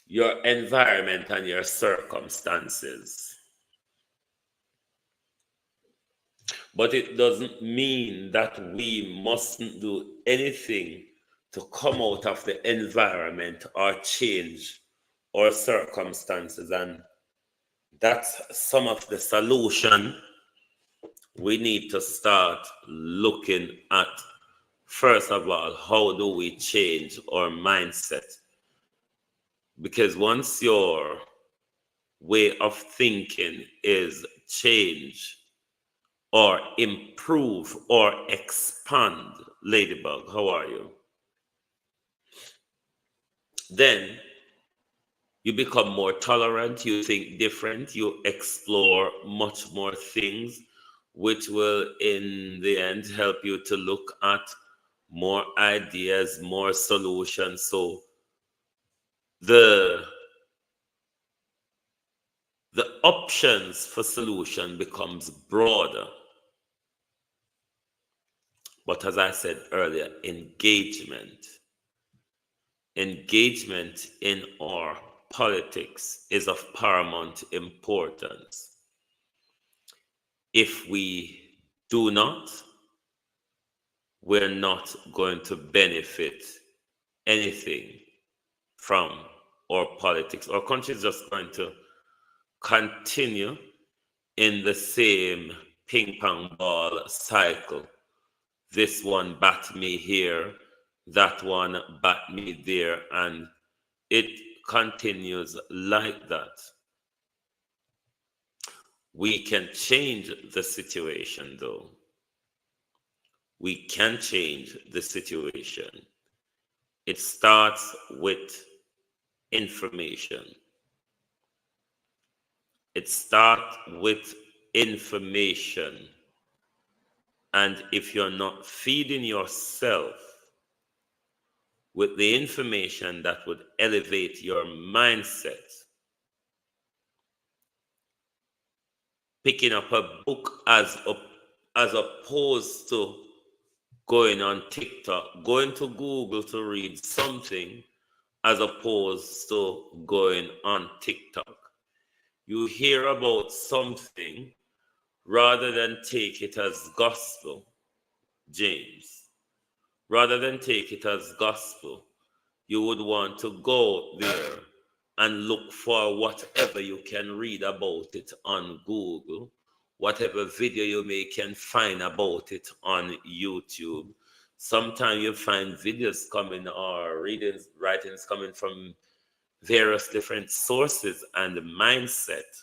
your environment and your circumstances. But it doesn't mean that we mustn't do anything to come out of the environment or change our circumstances. And that's some of the solution we need to start looking at. First of all, how do we change our mindset? Because once your way of thinking is changed or improve or expand, Ladybug, how are you? Then you become more tolerant, you think different, you explore much more things, which will in the end help you to look at more ideas, more solutions. So the options for solution becomes broader. But as I said earlier, engagement in our politics is of paramount importance. If we do not, we're not going to benefit anything from our politics. Our country is just going to continue in the same ping pong ball cycle. This one bat me here, that one bat me there, and it continues like that. We can change the situation, though. We can change the situation. It starts with information. It starts with information. And if you're not feeding yourself with the information that would elevate your mindset, picking up a book as opposed to going on TikTok, going to Google to read something as opposed to going on TikTok. You hear about something rather than take it as gospel, James. Rather than take it as gospel, you would want to go there and look for whatever you can read about it on Google, whatever video you can find about it on YouTube. Sometimes you find videos coming or writings coming from various different sources and mindset.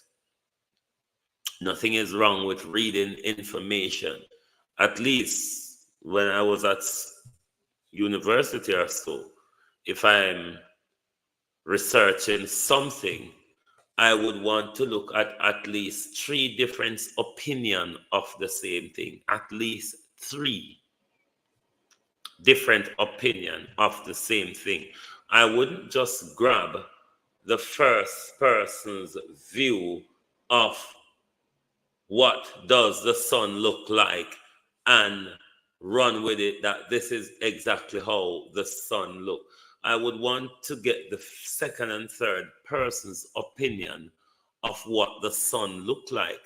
Nothing is wrong with reading information. At least when I was at university or so, if I'm researching something, I would want to look at least 3 different opinions of the same thing. At least 3 different opinions of the same thing. I wouldn't just grab the first person's view of what does the sun look like and run with it, that this is exactly how the sun looks. I would want to get the second and third person's opinion of what the sun looked like.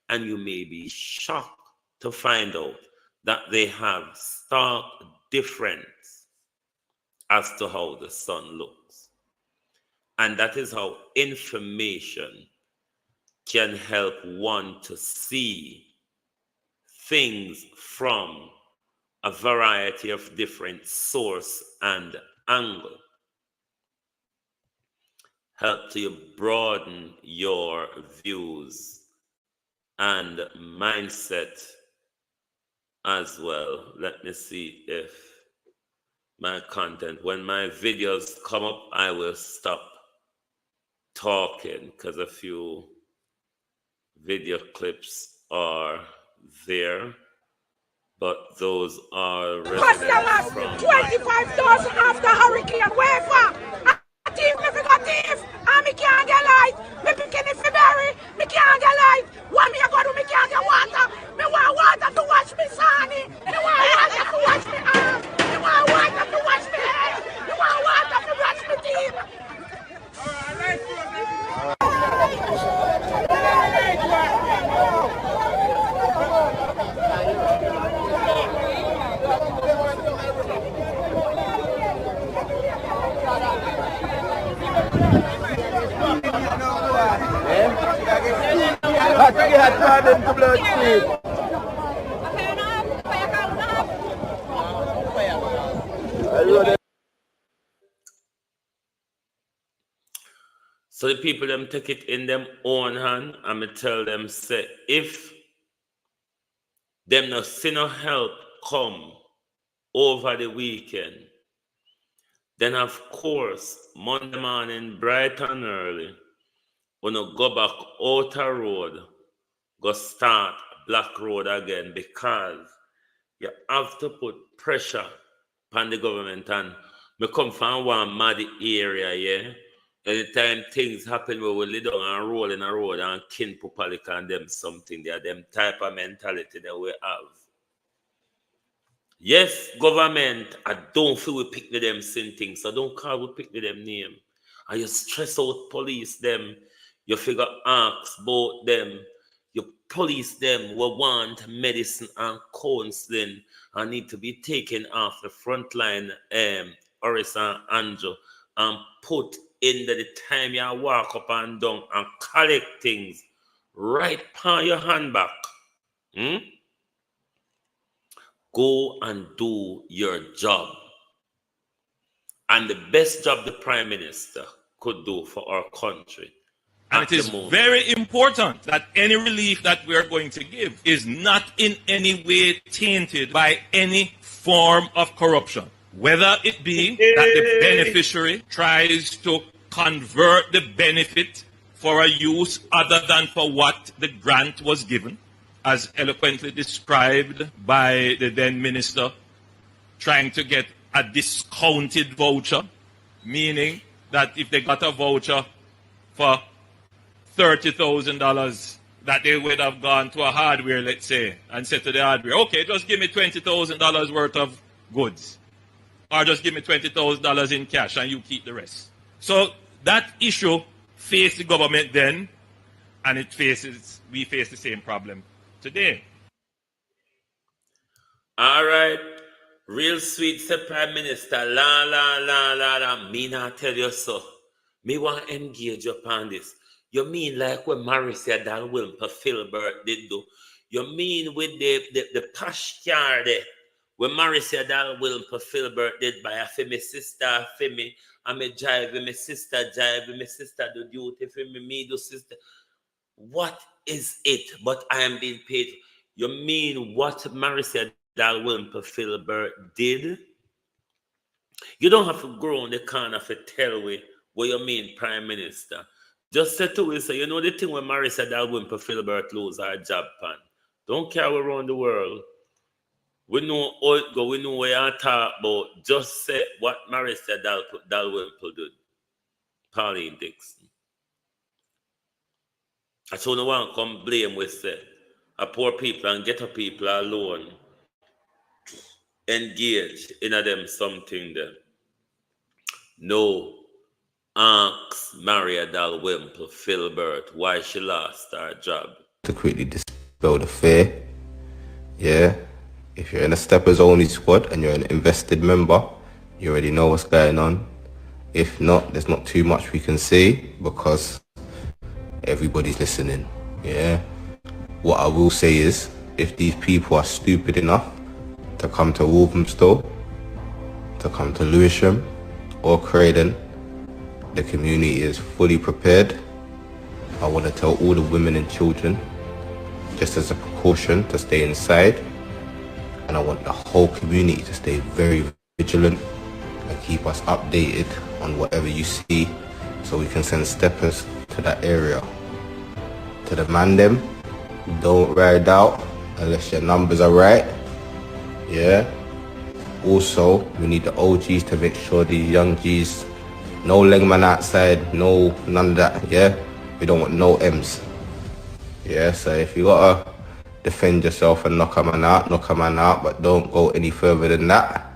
And you may be shocked to find out that they have stark difference as to how the sun looks. And that is how information can help one to see things from a variety of different source and angle. Help to broaden your views and mindset as well. Let me see if my content, when my videos come up, I will stop talking because a few video clips are there, but those are customers from 25,000 after hurricane waiver. A thief never got thief, and me can't get light. Me picking it for berry, me can't get light. What me a go do? Me can't get water. Me want water to wash me sunny. Me want water to wash me arm. Me want water to wash me head. Me want water to brush me teeth. So the people them take it in them own hand, and me tell them, say, if them no see no help come over the weekend, then of course Monday morning bright and early, when you go back outer road, go start Black Road again, because you have to put pressure on the government. And me come from one mad area, yeah. Anytime things happen where we lay down and roll in a road and kin Pupalik and them something, they are them type of mentality that we have. Yes, government, I don't feel we pick them same things. So don't call we pick them name. And you stress out police them. You figure ask about them. You police them we want medicine and counseling and need to be taken off the front line, Oris and Andrew, and put in the time you walk up and down and collect things right on your handbag. Go and do your job. And the best job the Prime Minister could do for our country. And it is very important that any relief that we are going to give is not in any way tainted by any form of corruption. Whether it be that the beneficiary tries to convert the benefit for a use other than for what the grant was given, as eloquently described by the then minister, trying to get a discounted voucher, meaning that if they got a voucher for $30,000, that they would have gone to a hardware, let's say, and said to the hardware, okay, just give me $20,000 worth of goods, or just give me $20,000 in cash and you keep the rest. So that issue faced the government then, and we face the same problem today. All right. Real sweet, say Prime Minister, la, me not tell you so. Me want to engage upon this. You mean like what Marissa Dalwilper Filbert did do? You mean with the posh car there, when Marissa Dalwilper Filbert did buy a for my sister, for me, and me drive with my sister do duty for me do sister. What is it? But I am being paid. You mean what Marissa Dalwilper Filbert did? You don't have to grow on the corner for tell me what you mean, Prime Minister. Just say to us, you know the thing when Marissa Dalwilper Filbert lose her job pan. Don't carry around the world. We know how it go, we know where you talk about. Just say what Marissa Dalwilper did. Pauline Dixon. I don't want to come blame with say a poor people and ghetto people alone engage in a them something there. No. Ask Maria Dalwilper Filbert why she lost her job. To quickly dispel the fear, yeah, if you're in a steppers only squad and you're an invested member, you already know what's going on. If not, there's not too much we can say because everybody's listening, yeah. What I will say is, if these people are stupid enough to come to Walthamstow, to come to Lewisham or Croydon, the community is fully prepared. I want to tell all the women and children, just as a precaution, to stay inside. And I want the whole community to stay very vigilant and keep us updated on whatever you see so we can send steppers to that area. To the man them, don't ride out unless your numbers are right. Yeah. Also, we need the OGs to make sure these young Gs, no Lengman outside, none of that, yeah? We don't want no M's. Yeah, so if you gotta defend yourself and knock a man out, but don't go any further than that.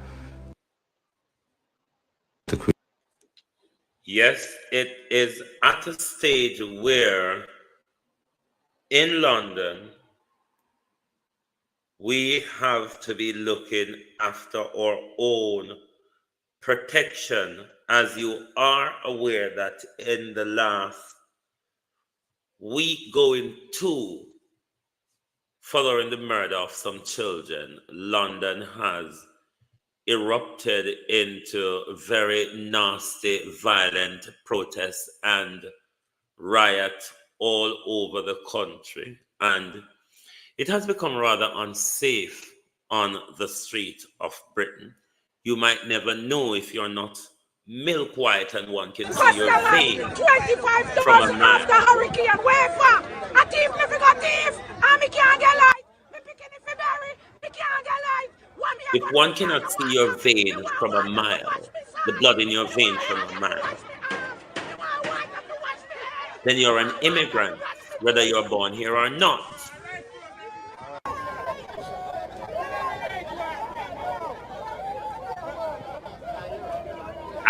Yes, it is at a stage where in London, we have to be looking after our own protection, as you are aware that in the last week going to, following the murder of some children, London has erupted into very nasty, violent protests and riots all over the country. And it has become rather unsafe on the street of Britain. You might never know if you're not milk white and one can see your vein from a mile. After hurricane, where a thief never got thief, and me can't get light. Me picking in February, me can't get light. If one cannot see your vein from a mile, the blood in your vein from a mile, then you're an immigrant, whether you're born here or not.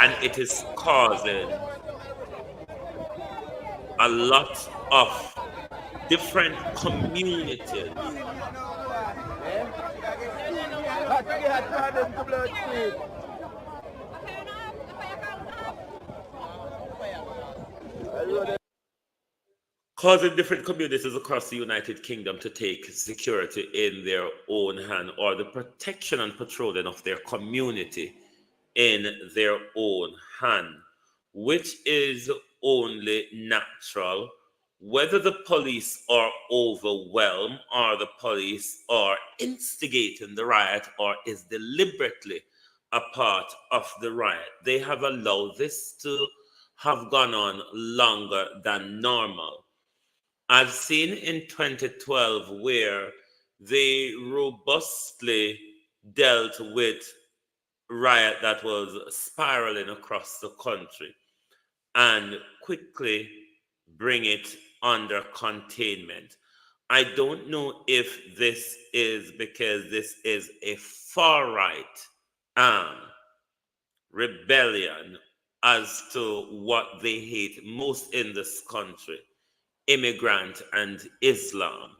and it is causing a lot of different communities across the United Kingdom to take security in their own hand, or the protection and patrolling of their community in their own hand, which is only natural, whether the police are overwhelmed or the police are instigating the riot or is deliberately a part of the riot. They have allowed this to have gone on longer than normal. I've seen in 2012 where they robustly dealt with riot that was spiraling across the country and quickly bring it under containment. I don't know if this is because this is a far-right rebellion as to what they hate most in this country, immigrant and Islam.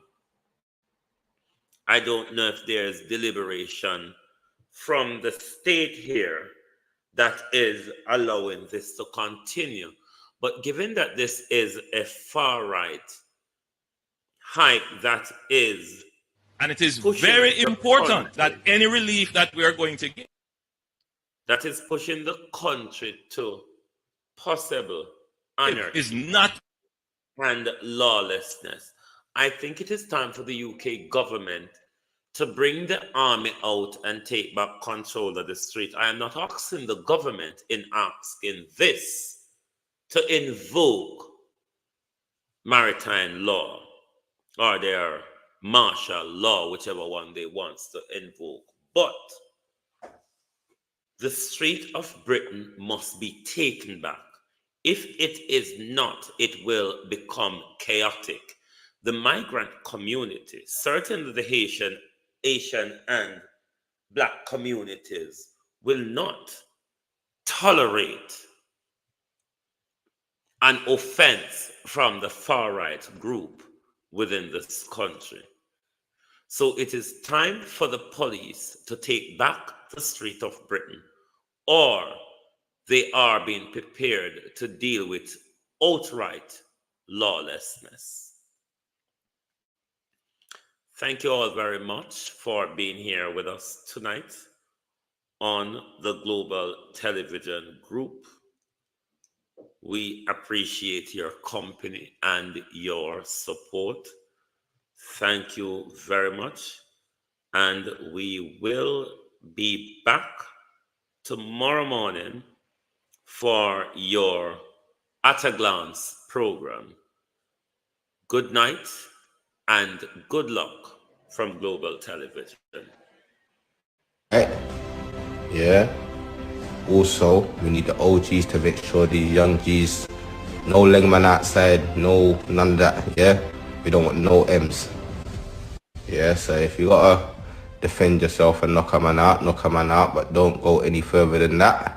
I don't know if there's deliberation from the state here that is allowing this to continue. But given that this is a far-right hike that is... And it is very important that any relief that we are going to get, that is pushing the country to possible anarchy, is not and lawlessness. I think it is time for the UK government to bring the army out and take back control of the street. I am not asking the government in asking this to invoke maritime law or their martial law, whichever one they want to invoke. But the street of Britain must be taken back. If it is not, it will become chaotic. The migrant community, certainly the Haitian, Asian, and Black communities, will not tolerate an offense from the far-right group within this country. So it is time for the police to take back the street of Britain, or they are being prepared to deal with outright lawlessness. Thank you all very much for being here with us tonight on the Global Television Group. We appreciate your company and your support. Thank you very much. And we will be back tomorrow morning for your At a Glance program. Good night and good luck from Global Television. Right. Yeah. Also, we need the OGs to make sure the young Gs, no legman outside, none of that, yeah? We don't want no M's. Yeah, so if you gotta defend yourself and knock a man out, but don't go any further than that.